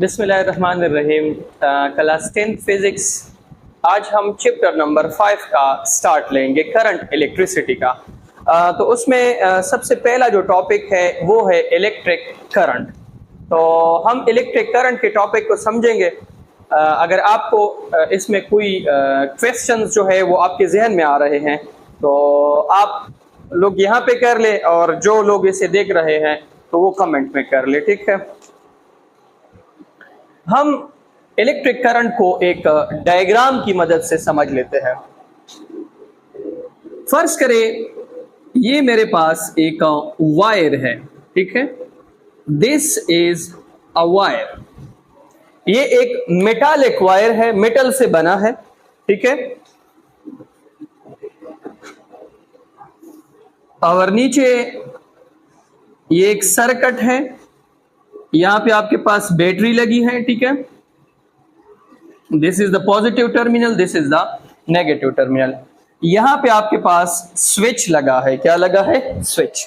बिस्मिल्लाहिर्रहमानिर्रहीम। Class 10 physics. आज हम चैप्टर नंबर 5 का स्टार्ट लेंगे, करंट इलेक्ट्रिसिटी का। तो उसमें सबसे पहला जो टॉपिक है वो है इलेक्ट्रिक करंट। तो हम इलेक्ट्रिक करंट के टॉपिक को समझेंगे। अगर आपको इसमें कोई क्वेश्चंस जो है वो आपके जहन में आ रहे हैं तो आप लोग यहाँ पे कर ले, और जो लोग इसे देख रहे हैं तो वो कमेंट में कर ले, ठीक है। हम इलेक्ट्रिक करंट को एक डायग्राम की मदद से समझ लेते हैं। फर्ज करें ये मेरे पास एक वायर है, ठीक है। This is a wire. ये एक मेटालिक वायर है, मेटल से बना है, ठीक है। और नीचे ये एक सर्किट है, यहां पे आपके पास बैटरी लगी है, ठीक है। This is the positive terminal, this is the negative terminal. यहां पे आपके पास स्विच लगा है। क्या लगा है? स्विच।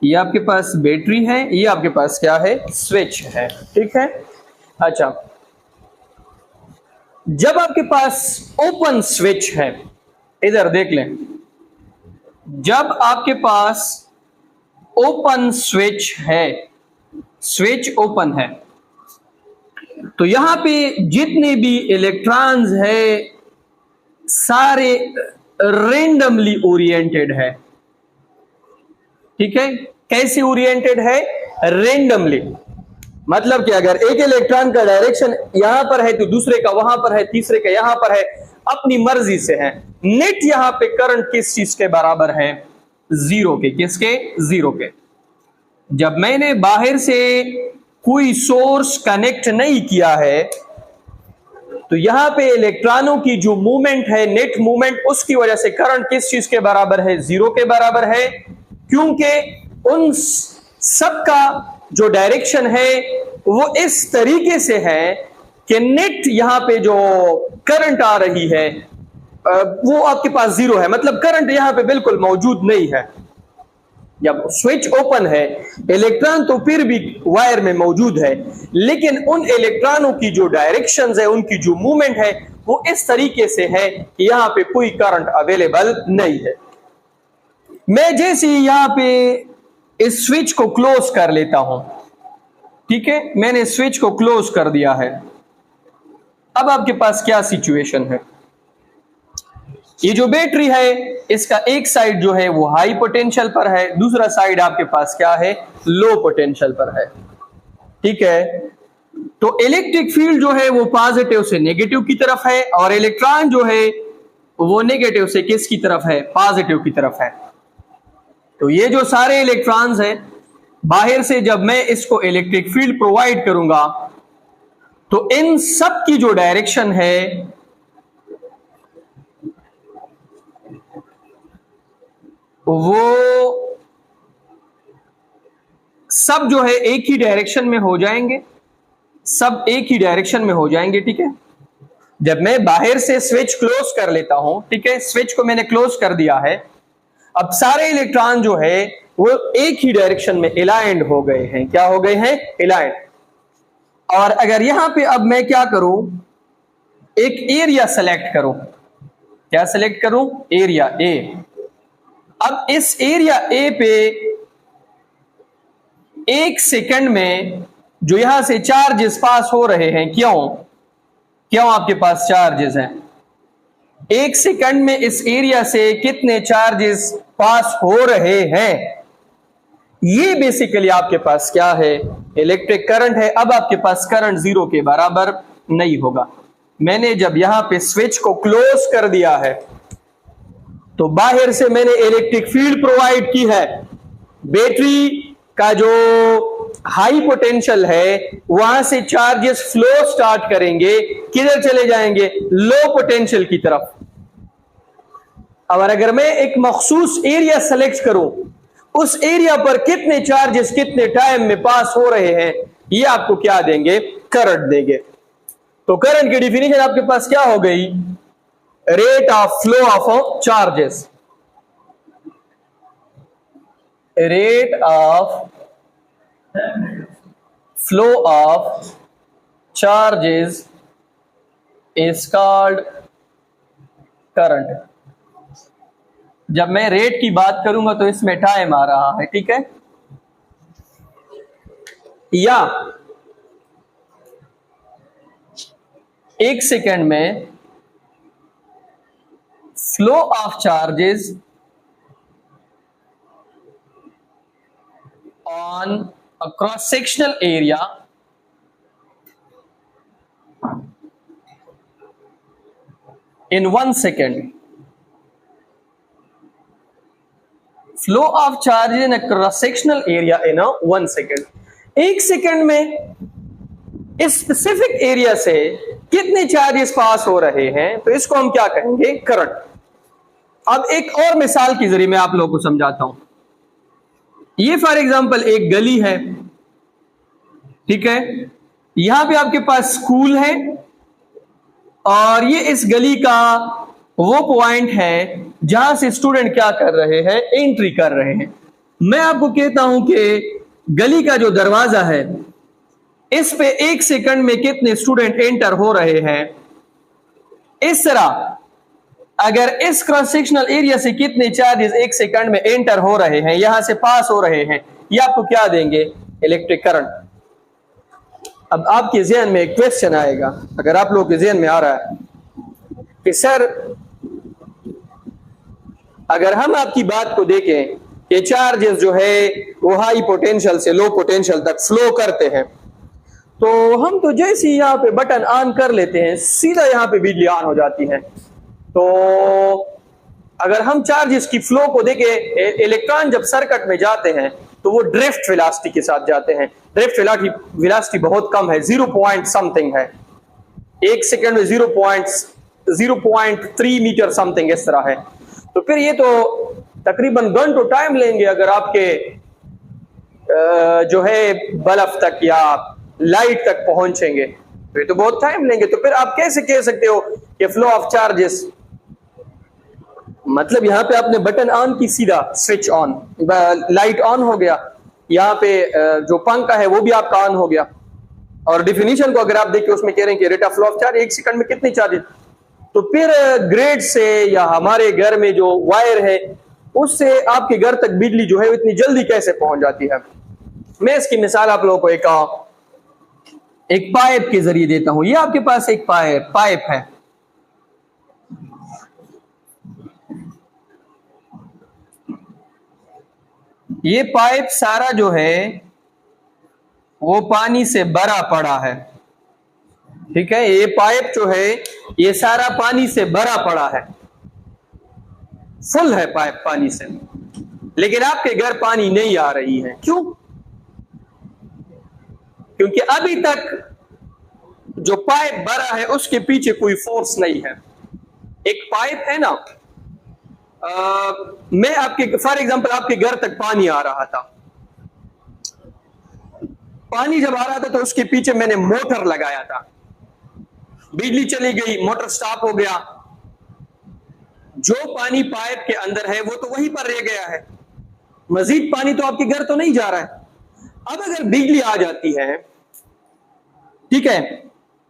ये आपके पास बैटरी है, ये आपके पास क्या है? स्विच है, ठीक है। अच्छा, जब आपके पास ओपन स्विच है, इधर देख लें, जब आपके पास ओपन स्विच है, स्विच ओपन है, तो यहां पे जितने भी इलेक्ट्रॉन्स है सारे रेंडमली ओरिएंटेड है, ठीक है। कैसे ओरिएंटेड है? रेंडमली। मतलब कि अगर एक इलेक्ट्रॉन का डायरेक्शन यहां पर है तो दूसरे का वहां पर है, तीसरे का यहां पर है, अपनी मर्जी से है। नेट यहां पे करंट किस चीज के बराबर है? जीरो के। किसके? जीरो के। जब मैंने बाहर से कोई सोर्स कनेक्ट नहीं किया है तो यहां पे इलेक्ट्रॉनों की जो मूवमेंट है, नेट मूवमेंट, उसकी वजह से करंट किस चीज के बराबर है? जीरो के बराबर है। क्योंकि उन सबका जो डायरेक्शन है वो इस तरीके से है कि नेट यहां पे जो करंट आ रही है वो आपके पास जीरो है, मतलब करंट यहां पे बिल्कुल मौजूद नहीं है। जब स्विच ओपन है, इलेक्ट्रॉन तो फिर भी वायर में मौजूद है, लेकिन उन इलेक्ट्रॉनों की जो डायरेक्शंस है, उनकी जो मूवमेंट है वो इस तरीके से है कि यहां पे कोई करंट अवेलेबल नहीं है। मैं जैसे ही यहां पे इस स्विच को क्लोज कर लेता हूं, ठीक है, मैंने स्विच को क्लोज कर दिया है। अब आपके पास क्या सिचुएशन है? ये जो बैटरी है इसका एक साइड जो है वो हाई पोटेंशियल पर है, दूसरा साइड आपके पास क्या है? लो पोटेंशियल पर है, ठीक है। तो इलेक्ट्रिक फील्ड जो है वो पॉजिटिव से नेगेटिव की तरफ है, और इलेक्ट्रॉन जो है वो नेगेटिव से किसकी तरफ है? पॉजिटिव की तरफ है। तो ये जो सारे इलेक्ट्रॉन्स हैं, बाहर से जब मैं इसको इलेक्ट्रिक फील्ड प्रोवाइड करूंगा तो इन सब की जो डायरेक्शन है वो सब जो है एक ही डायरेक्शन में हो जाएंगे, सब एक ही डायरेक्शन में हो जाएंगे, ठीक है। जब मैं बाहर से स्विच क्लोज कर लेता हूं, ठीक है, स्विच को मैंने क्लोज कर दिया है, अब सारे इलेक्ट्रॉन जो है वो एक ही डायरेक्शन में अलाइंड हो गए हैं। क्या हो गए हैं? अलाइंड। और अगर यहां पे अब मैं क्या करूं? एक एरिया सेलेक्ट करूं। क्या सेलेक्ट करूं? Area A. अब इस एरिया ए पे एक सेकंड में जो यहां से चार्जेस पास हो रहे हैं, क्यों आपके पास चार्जेस हैं? एक सेकंड में इस एरिया से कितने चार्जेस पास हो रहे हैं, ये बेसिकली आपके पास क्या है? इलेक्ट्रिक करंट है। अब आपके पास करंट जीरो के बराबर नहीं होगा। मैंने जब यहां पे स्विच को क्लोज कर दिया है तो बाहर से मैंने इलेक्ट्रिक फील्ड प्रोवाइड की है। बैटरी का जो हाई पोटेंशियल है वहां से चार्जेस फ्लो स्टार्ट करेंगे, किधर चले जाएंगे? लो पोटेंशियल की तरफ। और अगर मैं एक मखसूस एरिया सेलेक्ट करूं, उस एरिया पर कितने चार्जेस कितने टाइम में पास हो रहे हैं, ये आपको क्या देंगे? करंट देंगे। तो करंट की डिफिनेशन आपके पास क्या हो गई? Rate of flow of charges. Rate of flow of charges is called current। जब मैं रेट की बात करूंगा तो इसमें टाइम आ रहा है, ठीक है। या 1 सेकेंड में flow of charges on a cross sectional area in 1 second। Flow of charge in a cross sectional area in 1 second. 1 second में इस स्पेसिफिक एरिया से कितने चार्जेस पास हो रहे हैं, तो इसको हम क्या कहेंगे, करंट। अब एक और मिसाल के जरिए मैं आप लोगों को समझाता हूं। ये फॉर एग्जांपल एक गली है, ठीक है। यहां पे आपके पास स्कूल है और ये इस गली का वो पॉइंट है जहां से स्टूडेंट क्या कर रहे हैं, एंट्री कर रहे हैं। मैं आपको कहता हूं कि गली का जो दरवाजा है इस पे 1 सेकंड में कितने स्टूडेंट एंटर हो रहे हैं। इस तरह अगर इस क्रॉस सेक्शनल एरिया से कितने चार्जेस 1 सेकंड में एंटर हो रहे हैं, यहां से पास हो रहे हैं, ये आपको क्या देंगे, इलेक्ट्रिक करंट। अब आपके जहन में एक क्वेश्चन आएगा, अगर आप लोगों के जहन में आ रहा है कि सर अगर हम आपकी बात को देखें कि चार्जेस जो है वो हाई पोटेंशियल से लो पोटेंशियल तक फ्लो करते हैं, तो हम तो जैसे ही यहाँ पे बटन ऑन कर लेते हैं सीधा यहाँ पे बिजली ऑन हो जाती है। तो अगर हम चार्जेस की फ्लो को देखें, इलेक्ट्रॉन जब सर्किट में जाते हैं तो वो ड्रिफ्ट वेलोसिटी के साथ जाते हैं। ड्रिफ्ट वेलोसिटी बहुत कम है, 0 पॉइंट समथिंग है, 1 सेकेंड में 0.3 मीटर समथिंग इस तरह है। तो फिर ये तो तकरीबन घंटों टाइम लेंगे अगर आपके जो है बल्ब तक या लाइट तक पहुंचेंगे, तो ये तो बहुत टाइम लेंगे। तो फिर आप कैसे कह सकते हो कि फ्लो ऑफ चार्जेस, मतलब यहां पे आपने बटन ऑन की, सीधा स्विच ऑन, लाइट ऑन हो गया, यहाँ पे जो पंखा है वो भी आपका ऑन हो गया। और डिफिनीशन को अगर आप देखिए उसमें कह रहे हैं कि rate of flow of charge 1 second में कितने चार्जेस, तो फिर ग्रिड से या हमारे घर में जो वायर है उससे आपके घर तक बिजली जो है इतनी जल्दी कैसे पहुंच जाती है। मैं इसकी मिसाल आप लोगों को एक पाइप के जरिए देता हूं। ये आपके पास एक पाइप है, ये पाइप सारा जो है वो पानी से भरा पड़ा है, ठीक है। ये पाइप जो है ये सारा पानी से भरा पड़ा है, फुल है पाइप पानी से, लेकिन आपके घर पानी नहीं आ रही है। क्यों? क्योंकि अभी तक जो पाइप भरा है उसके पीछे कोई फोर्स नहीं है। एक पाइप है ना, मैं आपके फॉर एग्जांपल आपके घर तक पानी आ रहा था, पानी जब आ रहा था तो उसके पीछे मैंने मोटर लगाया था, बिजली चली गई, मोटर स्टॉप हो गया, जो पानी पाइप के अंदर है वो तो वहीं पर रह गया है, मजीद पानी तो आपके घर तो नहीं जा रहा है। अब अगर बिजली आ जाती है, ठीक है,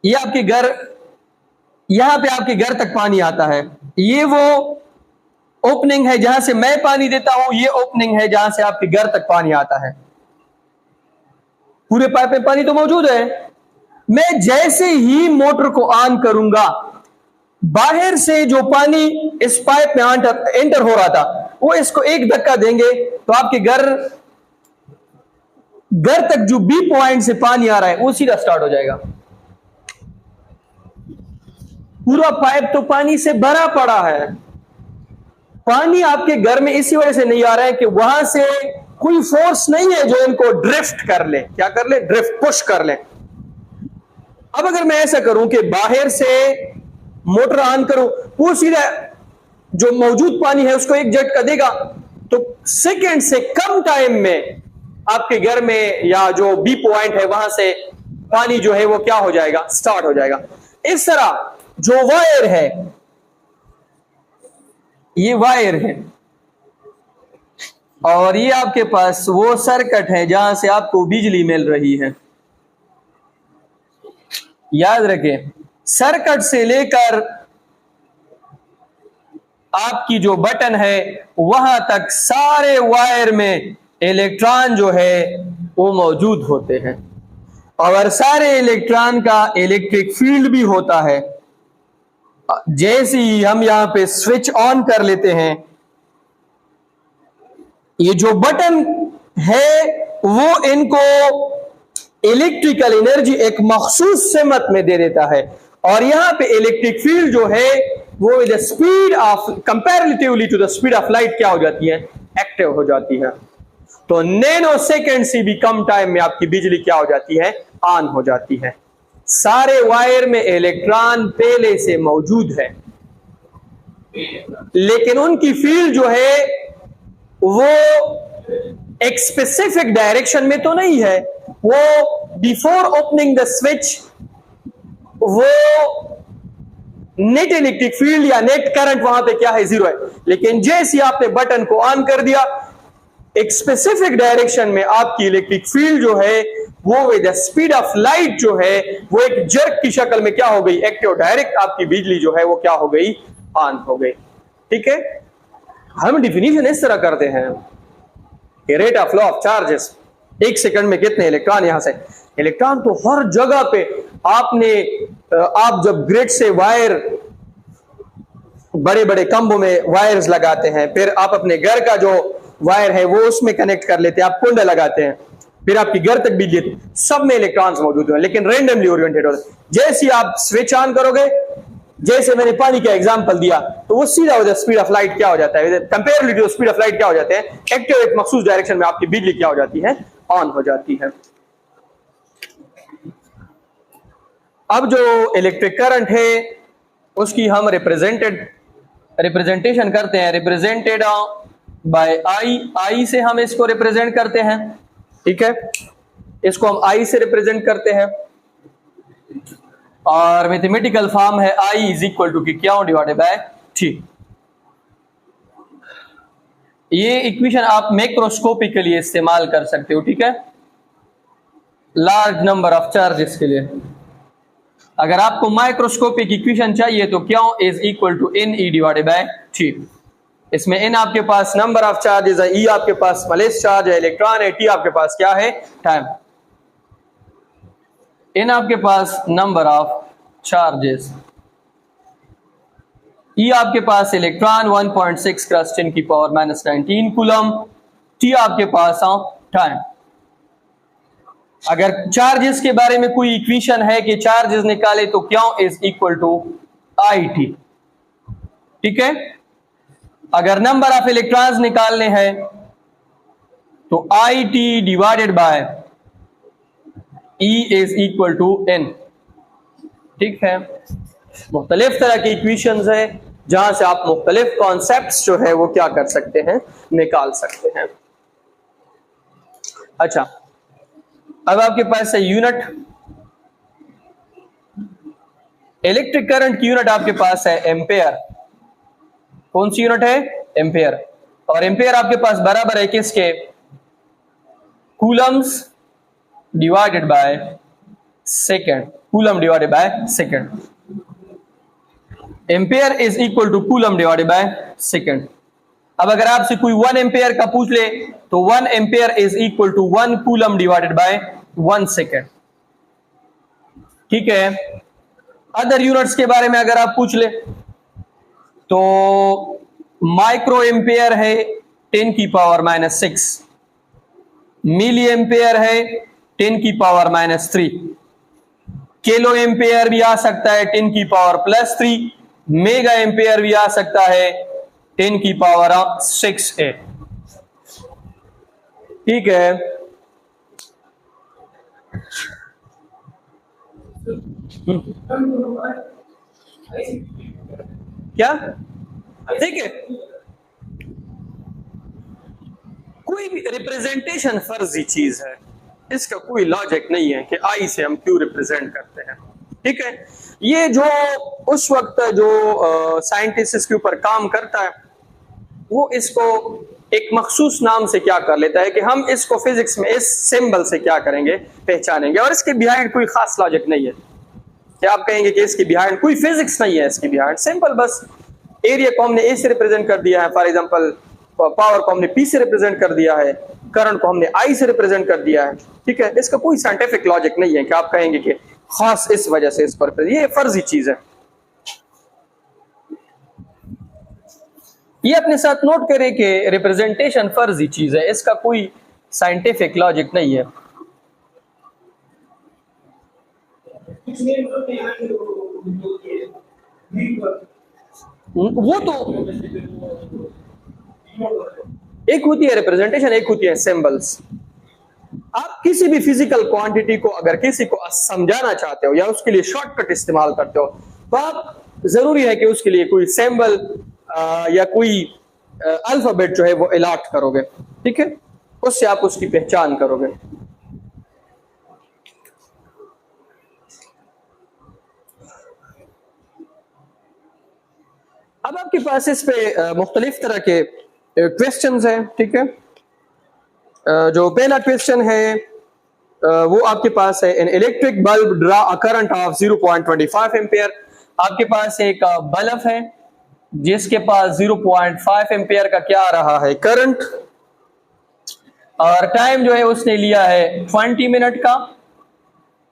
ये आपके घर, यहां पे आपके घर तक पानी आता है, ये वो ओपनिंग है जहां से मैं पानी देता हूं, ये ओपनिंग है जहां से आपके घर तक पानी आता है। पूरे पाइप में पानी तो मौजूद है। मैं जैसे ही मोटर को ऑन करूंगा, बाहर से जो पानी इस पाइप में एंटर हो रहा था वो इसको एक धक्का देंगे तो आपके घर तक जो बी पॉइंट से पानी आ रहा है वो सीधा स्टार्ट हो जाएगा। पूरा पाइप तो पानी से भरा पड़ा है। पानी आपके घर में इसी वजह से नहीं आ रहा है कि वहां से कोई फोर्स नहीं है जो इनको ड्रिफ्ट कर ले, क्या कर ले, ड्रिफ्ट, पुश कर ले। अब अगर मैं ऐसा करूं कि बाहर से मोटर ऑन करूं, वो सीधा जो मौजूद पानी है उसको एक झटका देगा, तो सेकंड से कम टाइम में आपके घर में या जो बी पॉइंट है वहां से पानी जो है वो क्या हो जाएगा, स्टार्ट हो जाएगा। इस तरह जो वायर है, ये वायर है और ये आपके पास वो सर्किट है जहां से आपको बिजली मिल रही है। याद रखें, सर्किट से लेकर आपकी जो बटन है वहां तक सारे वायर में इलेक्ट्रॉन जो है वो मौजूद होते हैं, और सारे इलेक्ट्रॉन का इलेक्ट्रिक फील्ड भी होता है। जैसे ही हम यहां पे स्विच ऑन कर लेते हैं, ये जो बटन है वो इनको इलेक्ट्रिकल एनर्जी एक मखसूस सिमत में दे देता है, और यहां पे इलेक्ट्रिक फील्ड जो है वो with the speed of comparatively to the speed of light क्या हो जाती है, एक्टिव हो जाती है। तो नैनो सेकेंड से भी कम टाइम में आपकी बिजली क्या हो जाती है, ऑन हो जाती है। सारे वायर में इलेक्ट्रॉन पहले से मौजूद है, लेकिन उनकी फील्ड जो है वो एक स्पेसिफिक डायरेक्शन में तो नहीं है। वो बिफोर ओपनिंग द स्विच वो नेट इलेक्ट्रिक फील्ड या नेट करंट वहां पे क्या है, जीरो है। लेकिन जैसे आपने बटन को ऑन कर दिया, एक स्पेसिफिक डायरेक्शन में आपकी इलेक्ट्रिक फील्ड जो है वो with the speed of light जो है वो एक जर्क की शक्ल में क्या हो गई, एक्टिव। डायरेक्ट आपकी बिजली जो है वो क्या हो गई, ऑन हो गई। ठीक है, हम डिफिनीशन इस तरह करते हैं कि rate of flow of charges, एक सेकंड में कितने इलेक्ट्रॉन, यहां से इलेक्ट्रॉन तो हर जगह पे आप जब ग्रिड से वायर, बड़े बड़े खंभों में वायर्स लगाते हैं, फिर आप अपने घर का जो वायर है वो उसमें कनेक्ट कर लेते हैं, आप कुंडा लगाते हैं, फिर आपकी घर तक बिजली, सब में इलेक्ट्रॉन्स मौजूद हैं, लेकिन रैंडमली ओरिएंटेड होते हैं। जैसे आप स्विच ऑन करोगे, जैसे मैंने पानी का एग्जांपल दिया, तो वो सीधा विद स्पीड ऑफ लाइट क्या हो जाता है, comparatively to speed of light क्या हो जाते हैं, एक्टिव, एक मखसूस डायरेक्शन में आपकी बिजली क्या हो जाती है, ऑन हो जाती है। अब जो इलेक्ट्रिक करंट है उसकी हम रिप्रेजेंटेशन करते हैं, रिप्रेजेंटेड बाय आई से हम इसको रिप्रेजेंट करते हैं। ठीक है, इसको हम आई से रिप्रेजेंट करते हैं, और मैथमेटिकल फॉर्म है I is equal to Q divided by T। ये इक्वेशन आप मैक्रोस्कोपिकली इस्तेमाल कर सकते हो। ठीक है, लार्ज नंबर ऑफ चार्जेस के लिए। अगर आपको माइक्रोस्कोपिक इक्वेशन चाहिए तो Q is equal to NE divided by T। इसमें N आपके पास नंबर ऑफ चार्जेस है, E आपके पास स्मॉलेस्ट चार्ज है, इलेक्ट्रॉन है, T आपके पास क्या है, टाइम। N आपके पास नंबर ऑफ चार्जेस, E आपके पास इलेक्ट्रॉन 1.6 × 10⁻⁻19 कूलम, T आपके पास टाइम। अगर चार्जेस के बारे में कोई इक्वेशन है कि चार्जेस निकाले तो Q is equal to IT। ठीक है, अगर नंबर ऑफ इलेक्ट्रॉन्स निकालने हैं तो IT divided by E is equal to N। ठीक है, मुख्तलिफ तरह की इक्वेशंस है जहां से आप मुख्तलिफ कॉन्सेप्ट्स जो है वो क्या कर सकते हैं, निकाल सकते हैं। अच्छा, अब आपके पास है यूनिट, इलेक्ट्रिक करंट की यूनिट आपके पास है एम्पेयर। कौन सी यूनिट है, एम्पेयर। और एम्पेयर आपके पास बराबर है किसके, Coulomb's divided by second, coulomb divided by second. Ampere is equal to coulomb divided by second. अब अगर आपसे कोई 1 एम्पेयर का पूछ ले तो 1 ampere is equal to 1 coulomb divided by 1 second. ठीक है, अदर यूनिट्स के बारे में अगर आप पूछ ले तो माइक्रो एम्पेयर है 10⁻⁻6, मिली एम्पेयर है 10⁻⁻3, किलो एम्पेयर भी आ सकता है 10⁻+3, मेगा एम्पेयर भी आ सकता है 10⁻⁶. ठीक है, क्या ठीक है, कोई भी रिप्रेजेंटेशन फर्जी चीज है, इसका कोई लॉजिक नहीं है कि आई से हम क्यों रिप्रेजेंट करते हैं। ठीक है, ये जो उस वक्त जो साइंटिस्ट इसके ऊपर काम करता है वो इसको एक मखसूस नाम से क्या कर लेता है कि हम इसको फिजिक्स में इस सिंबल से क्या करेंगे, पहचानेंगे, और इसके बिहाइंड कोई खास लॉजिक नहीं है। क्या आप कहेंगे कि इसके बिहाइंड कोई फिजिक्स नहीं है, इसके बिहाइंड सिंपल बस एरिया को हमने ए से रिप्रेजेंट कर दिया है, फॉर एग्जांपल पावर को हमने पी से रिप्रेजेंट कर दिया है, करंट को हमने आई से रिप्रेजेंट कर दिया है, ठीक है। इसका कोई साइंटिफिक लॉजिक नहीं है कि आप कहेंगे कि खास इस वजह से इस पर, ये फर्जी चीज है। ये अपने साथ नोट करें कि रिप्रेजेंटेशन फर्जी चीज है, इसका कोई साइंटिफिक लॉजिक नहीं है। वो तो एक होती है रिप्रेजेंटेशन, एक होती है सिंबल्स। आप किसी भी फिजिकल क्वांटिटी को अगर किसी को समझाना चाहते हो या उसके लिए शॉर्टकट इस्तेमाल करते हो तो आप जरूरी है कि उसके लिए कोई सिंबल या कोई अल्फाबेट जो है वो अलॉट करोगे, ठीक है, उससे आप उसकी पहचान करोगे। अब आपके पास इस पे मुख्तलिफ तरह के क्वेश्चंस हैं, ठीक है। जो पहला क्वेश्चन है वो आपके पास है, an electric bulb draw a current of 0.25 ampere. आपके पास एक बल्ब है जिसके पास 0.5 एम्पियर का क्या आ रहा है, करंट, और टाइम जो है उसने लिया है 20 मिनट का।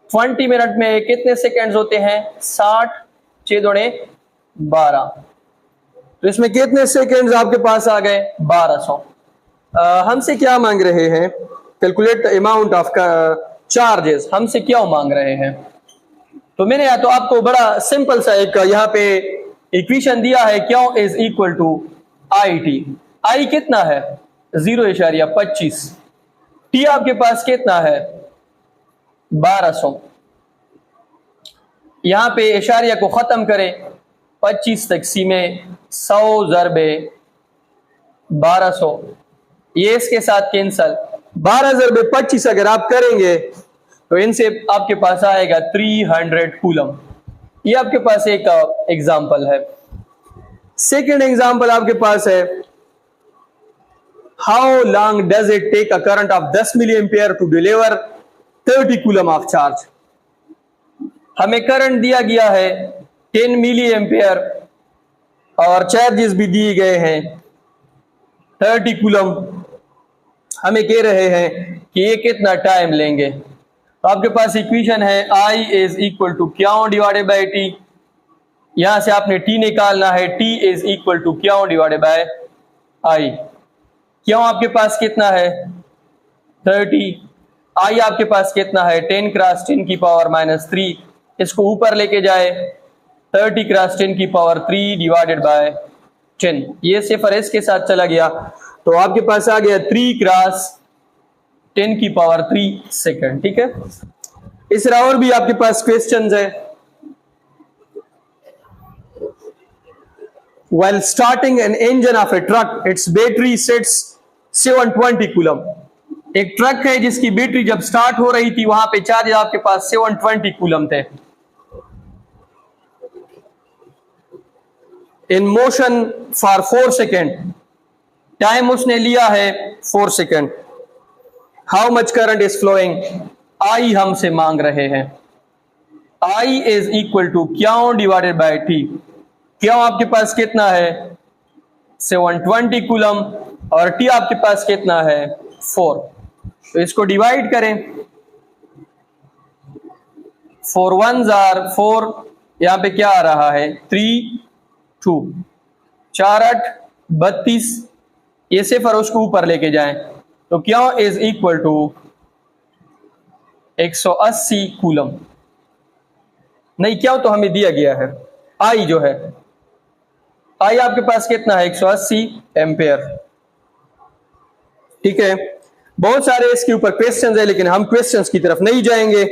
20 मिनट में कितने सेकेंड्स होते हैं, 60, 6 दूणे 12, तो इसमें कितने सेकेंड्स आपके पास आ गए, 1200। हमसे क्या मांग रहे हैं, कैलकुलेट अमाउंट ऑफ चार्जेस, हमसे क्या मांग रहे हैं। तो मैंने या तो आपको बड़ा सिंपल सा एक यहाँ पे इक्वेशन दिया है, Q is equal to I T. I कितना है, 0.25, टी आपके पास कितना है, 1200। यहां पे इशारिया को खत्म करें, 25 तकसीमे 100 ज़रबे 1200, ये इसके साथ कैंसल, 12 ज़रबे 25 अगर आप करेंगे तो इनसे आपके पास आएगा 300 कूलम। ये आपके पास एक एग्जाम्पल है। सेकेंड एग्जाम्पल आपके पास है, how long does it take a current of 10 milli ampere to deliver 30 coulomb of charge. हमें करंट दिया गया है 10 मिली एम्पियर और चार्जेस भी दिए गए हैं 30 कूलम। हमें कह रहे हैं कि ये कितना टाइम लेंगे। तो आपके पास इक्वेशन है I is equal to Q divided by T. यहां से आपने T निकालना है, T is equal to Q divided bye I। क्यों आपके पास कितना है, 30, I आपके पास कितना है, 10 क्रॉस 10 की पावर -3, इसको ऊपर लेके जाए, 30 क्रॉस 10 की पावर 3 डिवाइडेड बाय 10, ये सिफर इसके साथ चला गया तो आपके पास आ गया 3 क्रॉस 10 की पावर 3 सेकंड, ठीक है। इस तरह और भी आपके पास क्वेश्चंस है। While starting an engine of a truck, its battery sets 720 coulomb. एक ट्रक है जिसकी बैटरी जब स्टार्ट हो रही थी वहां पे चार्ज आपके पास 720 कूलम थे। In motion for 4 second, time उसने लिया है 4 second. How much current is flowing, I हमसे मांग रहे हैं। I is equal to Q divided by T. Q आपके पास कितना है, 720 कूलम, और टी आपके पास कितना है, 4। तो इसको डिवाइड करें, 4 1s are 4, यहां पे क्या आ रहा है, 3 2, 4 8 32, ये सिफर उसको ऊपर लेके जाएं तो Q is equal to 180 coulomb. नहीं, क्यों तो हमें दिया गया है, आई जो है, आई आपके पास कितना है, 180 एम्पेयर, ठीक है। बहुत सारे इसके ऊपर क्वेश्चंस है लेकिन हम क्वेश्चंस की तरफ नहीं जाएंगे।